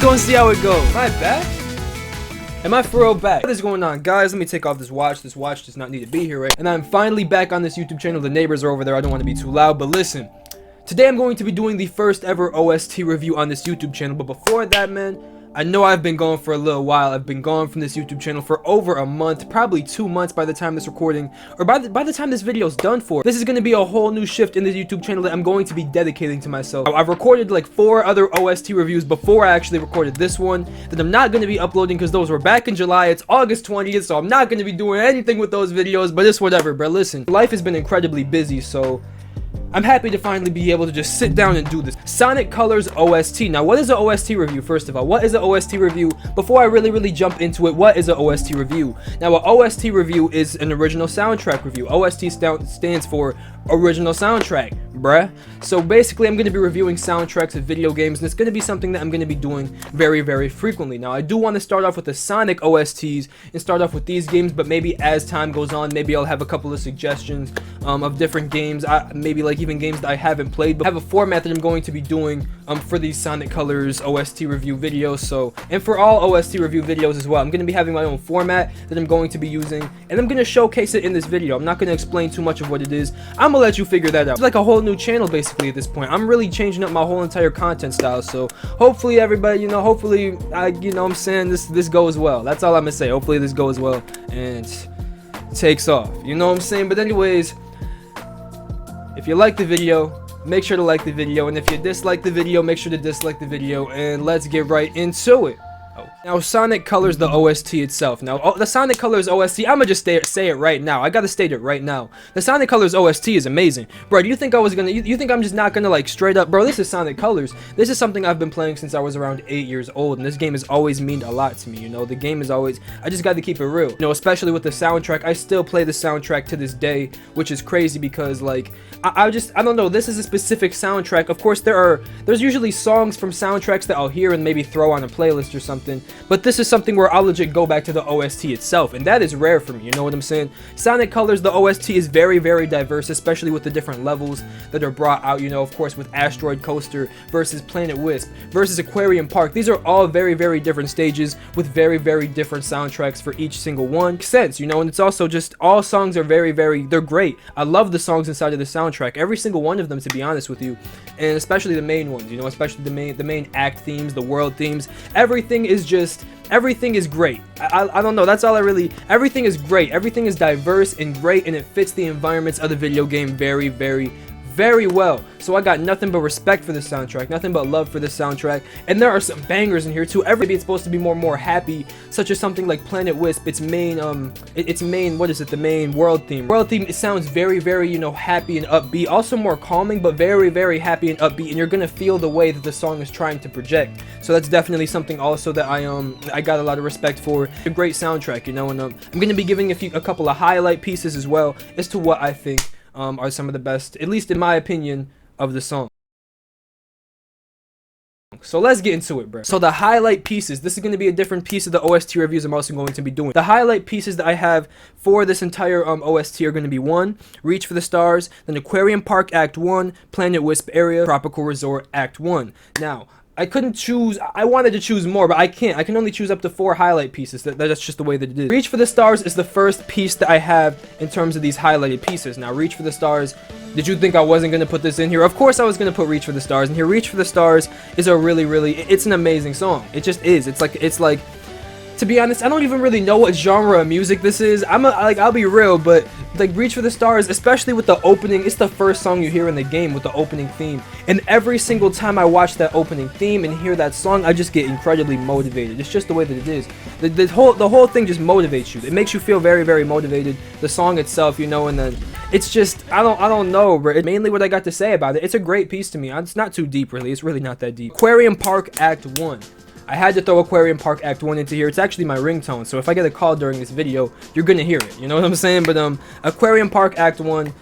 go and see how it goes. Am I back? Am I for real back? What is going on, guys? Let me take off this watch. This watch does not need to be here, right? And I'm finally back on this YouTube channel. The neighbors are over there. I don't want to be too loud, but listen. Today I'm going to be doing the first ever OST review on this YouTube channel, but before that, man, I know I've been gone for a little while. I've been gone from this YouTube channel for over a month, probably 2 months by the time this recording, or by the time this video is done for. This is going to be a whole new shift in this YouTube channel that I'm going to be dedicating to myself. I've recorded like 4 other OST reviews before I actually recorded this one that I'm not going to be uploading because those were back in July. It's August 20th, so I'm not going to be doing anything with those videos, but it's whatever, bro. Listen, life has been incredibly busy, so I'm happy to finally be able to just sit down and do this. Sonic Colors OST. Now, what is an OST review? First of all, what is an OST review? Before I really jump into it, what is an OST review? Now, an OST review is an original soundtrack review. OST stands for original soundtrack, bruh. So basically, I'm going to be reviewing soundtracks of video games, and it's going to be something that I'm going to be doing very frequently. Now, I do want to start off with the Sonic OSTs and start off with these games, but maybe as time goes on, maybe I'll have a couple of suggestions of different games, maybe like even games that I haven't played, but I have a format that I'm going to be doing for these Sonic Colors OST review videos. So, and for all OST review videos as well, I'm going to be having my own format that I'm going to be using, and I'm going to showcase it in this video. I'm not going to explain too much of what it is. I'm gonna let you figure that out. It's like a whole new channel basically at this point. I'm really changing up my whole entire content style, so hopefully everybody, you know, hopefully you know what I'm saying, this goes well. That's all I'm gonna say. Hopefully this goes well and takes off, you know what I'm saying. But anyways, if you like the video, make sure to like the video, and if you dislike the video, make sure to dislike the video, and let's get right into it. Now, Sonic Colors, the OST itself. Now, the Sonic Colors OST, I'm gonna just say it right now. I gotta state it right now. The Sonic Colors OST is amazing. Bro, do you think you think I'm just not gonna, like, straight up, bro, this is Sonic Colors. This is something I've been playing since I was around 8 years old, and this game has always meant a lot to me, you know? The game is always, I just gotta keep it real. You know, especially with the soundtrack. I still play the soundtrack to this day, which is crazy because, like, I don't know, this is a specific soundtrack. Of course, there's usually songs from soundtracks that I'll hear and maybe throw on a playlist or something, but this is something where I'll legit go back to the OST itself, and that is rare for me, you know what I'm saying? Sonic Colors, the OST is very diverse, especially with the different levels that are brought out, you know, of course, with Asteroid Coaster versus Planet Wisp versus Aquarium Park. These are all very different stages with very different soundtracks for each single one. Makes sense, you know, and it's also just, all songs are they're great. I love the songs inside of the soundtrack, every single one of them, to be honest with you, and especially the main ones, you know, especially the main act themes, the world themes. Everything is great. I don't know, that's all everything is great. Everything is diverse and great, and it fits the environments of the video game very well. So I got nothing but respect for this soundtrack, nothing but love for this soundtrack, and there are some bangers in here too. Maybe it's supposed to be more happy, such as something like Planet Wisp. Its main what is it, the main world theme, it sounds very you know, happy and upbeat, also more calming, but very happy and upbeat, and you're gonna feel the way that the song is trying to project. So that's definitely something also that I got a lot of respect for. A great soundtrack, you know, and I'm gonna be giving a couple of highlight pieces as well as to what I think are some of the best, at least in my opinion, of the song. So let's get into it, bro. So the highlight pieces, this is going to be a different piece of the OST reviews I'm also going to be doing. The highlight pieces that I have for this entire OST are going to be 1, Reach for the Stars, then Aquarium Park Act 1, Planet Wisp Area, Tropical Resort Act 1. Now, I couldn't choose, I wanted to choose more, but I can't. I can only choose up to 4 highlight pieces. That's just the way that it is. Reach for the Stars is the first piece that I have in terms of these highlighted pieces. Now, Reach for the Stars, did you think I wasn't going to put this in here? Of course I was going to put Reach for the Stars in here. Reach for the Stars is a it's an amazing song. It just is. It's like, to be honest, I don't even really know what genre of music this is. I'll be real, but like Reach for the Stars, especially with the opening, it's the first song you hear in the game with the opening theme. And every single time I watch that opening theme and hear that song, I just get incredibly motivated. It's just the way that it is. The whole thing just motivates you. It makes you feel very motivated. The song itself, you know, and then it's just, I don't know, bro. It's mainly what I got to say about it. It's a great piece to me. It's not too deep, really. It's really not that deep. Aquarium Park Act 1. I had to throw Aquarium Park Act 1 into here. It's actually my ringtone, so if I get a call during this video, you're gonna hear it, you know what I'm saying? But Aquarium Park Act 1,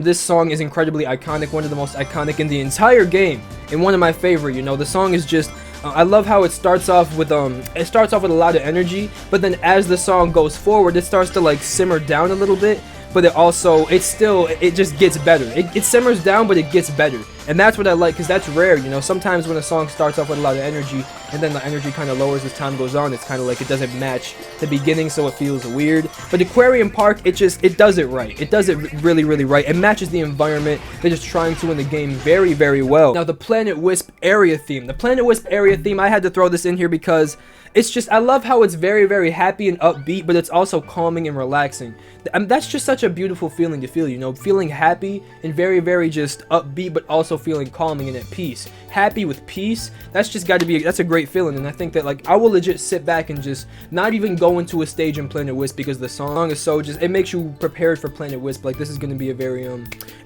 this song is incredibly iconic, one of the most iconic in the entire game, and one of my favorite, you know. The song is just, I love how it starts off with a lot of energy, but then as the song goes forward, it starts to like simmer down a little bit, but it just gets better. It simmers down, but it gets better. And that's what I like, because that's rare, you know. Sometimes when a song starts off with a lot of energy and then the energy kind of lowers as time goes on, it's kind of like it doesn't match the beginning, so it feels weird. But Aquarium Park, it does it right. It does it really, really right. It matches the environment they're just trying to in the game very, very well. Now, the Planet Wisp area theme. The Planet Wisp area theme, I had to throw this in here because it's just, I love how it's very, very happy and upbeat, but it's also calming and relaxing. That's just such a beautiful feeling to feel, you know, feeling happy and very, very just upbeat, but also feeling calming and at peace. Happy with peace, that's just got to be, that's a great feeling. And I think that, like, I will legit sit back and just not even go into a stage in Planet Wisp, because the song is so just, it makes you prepared for Planet Wisp. Like, this is going to be a very,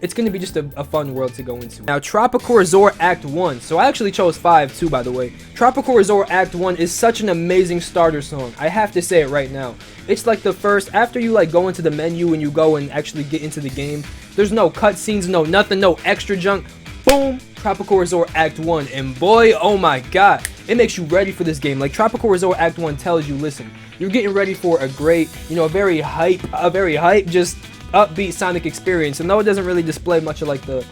it's going to be just a fun world to go into. Now, Tropical Resort Act 1. So I actually chose 5 too, by the way. Tropical Resort Act 1 is such an amazing starter song. I have to say it right now. It's like the first, after you like go into the menu and you go and actually get into the game, there's no cutscenes, no nothing, no extra junk. Boom, Tropical Resort Act 1, and boy, oh my god, it makes you ready for this game. Like, Tropical Resort Act 1 tells you, listen, you're getting ready for a great, you know, a very hype, just upbeat Sonic experience. And though it doesn't really display much of like the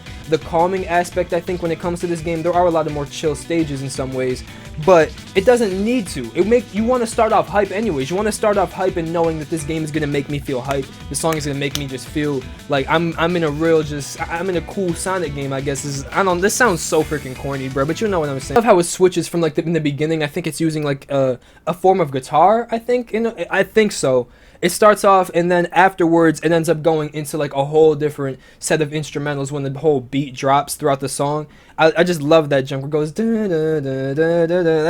calming aspect, I think when it comes to this game, there are a lot of more chill stages in some ways, but it doesn't need to. You want to start off hype anyways. You want to start off hype and knowing that this game is gonna make me feel hype. The song is gonna make me just feel like I'm in a real, I'm in a cool Sonic game, I guess. I don't, this sounds so freaking corny, bro, but you know what I'm saying. I love how it switches from like in the beginning. I think it's using like a form of guitar, I think, you know, I think so. It starts off, and then afterwards it ends up going into like a whole different set of instrumentals when the whole beat drops throughout the song. I just love that junk where it goes da, da, da, da, da, da.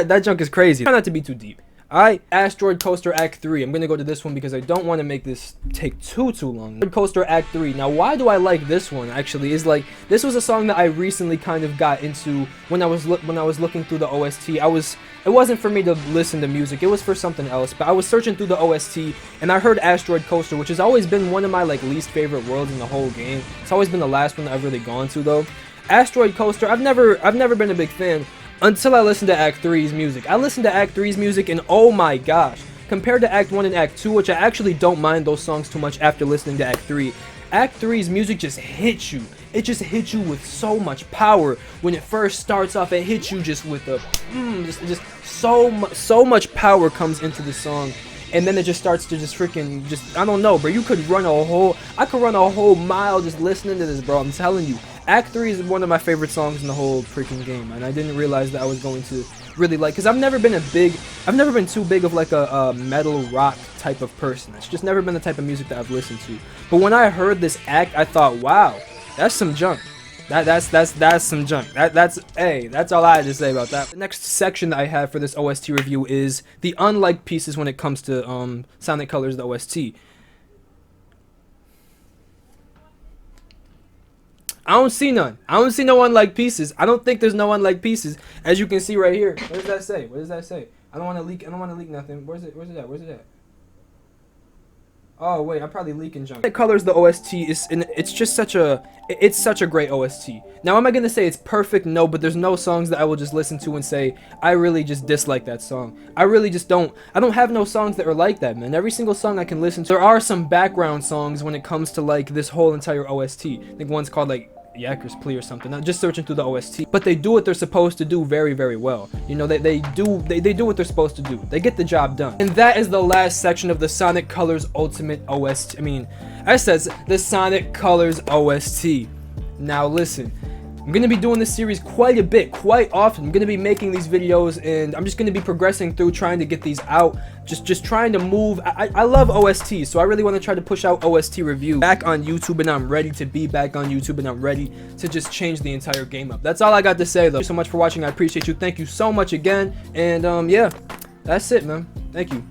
That junk is crazy. Try not to be too deep. Alright, Asteroid Coaster Act 3. I'm gonna go to this one because I don't want to make this take too long. Asteroid Coaster Act 3. Now, why do I like this one? Actually, is like, this was a song that I recently kind of got into when I was looking through the OST. It wasn't for me to listen to music. It was for something else. But I was searching through the OST and I heard Asteroid Coaster, which has always been one of my like least favorite worlds in the whole game. It's always been the last one that I've really gone to though. Asteroid Coaster, I've never been a big fan until I listened to Act 3's music. I listened to Act 3's music and oh my gosh, compared to Act 1 and Act 2, which I actually don't mind those songs too much after listening to Act 3, Act 3's music just hits you. It just hits you with so much power. When it first starts off, it hits you just with a, just so much power comes into the song. And then it just starts to just freaking, I don't know, bro. I could run a whole mile just listening to this, bro. I'm telling you. Act 3 is one of my favorite songs in the whole freaking game, and I didn't realize that I was going to really like, because I've never been too big of like a metal rock type of person. It's just never been the type of music that I've listened to. But when I heard this act, I thought, wow, that's some junk. That's some junk. That's all I had to say about that. The next section that I have for this OST review is the unliked pieces when it comes to Sonic Colors, the OST. I don't see none. I don't see no unliked pieces. I don't think there's no unliked pieces. As you can see right here. What does that say? What does that say? I don't want to leak. I don't want to leak nothing. Where's it at? Where's it at? Oh wait, I'm probably leaking junk. It Colors the OST it's just such a great OST. Now am I gonna say it's perfect? No, but there's no songs that I will just listen to and say I really just dislike that song. I really just don't. I don't have no songs that are like that, man. Every single song I can listen to. There are some background songs when it comes to like this whole entire OST. I think one's called like Yakker's Plea or something. I'm just searching through the OST, but they do what they're supposed to do very, very well. You know, they do what they're supposed to do. They get the job done. And that is the last section of the Sonic Colors Ultimate OST. I says the Sonic Colors OST. Now listen, I'm gonna be doing this series quite a bit, quite often. I'm gonna be making these videos, and I'm just gonna be progressing through trying to get these out. Just trying to move. I love OSTs, so I really want to try to push out OST review back on YouTube, and I'm ready to be back on YouTube, and I'm ready to just change the entire game up. That's all I got to say, though. Thank you so much for watching. I appreciate you. Thank you so much again, and yeah, that's it, man. Thank you.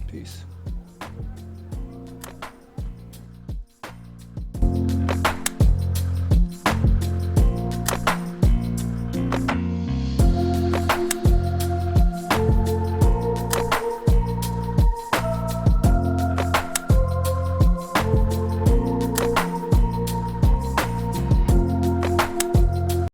Peace.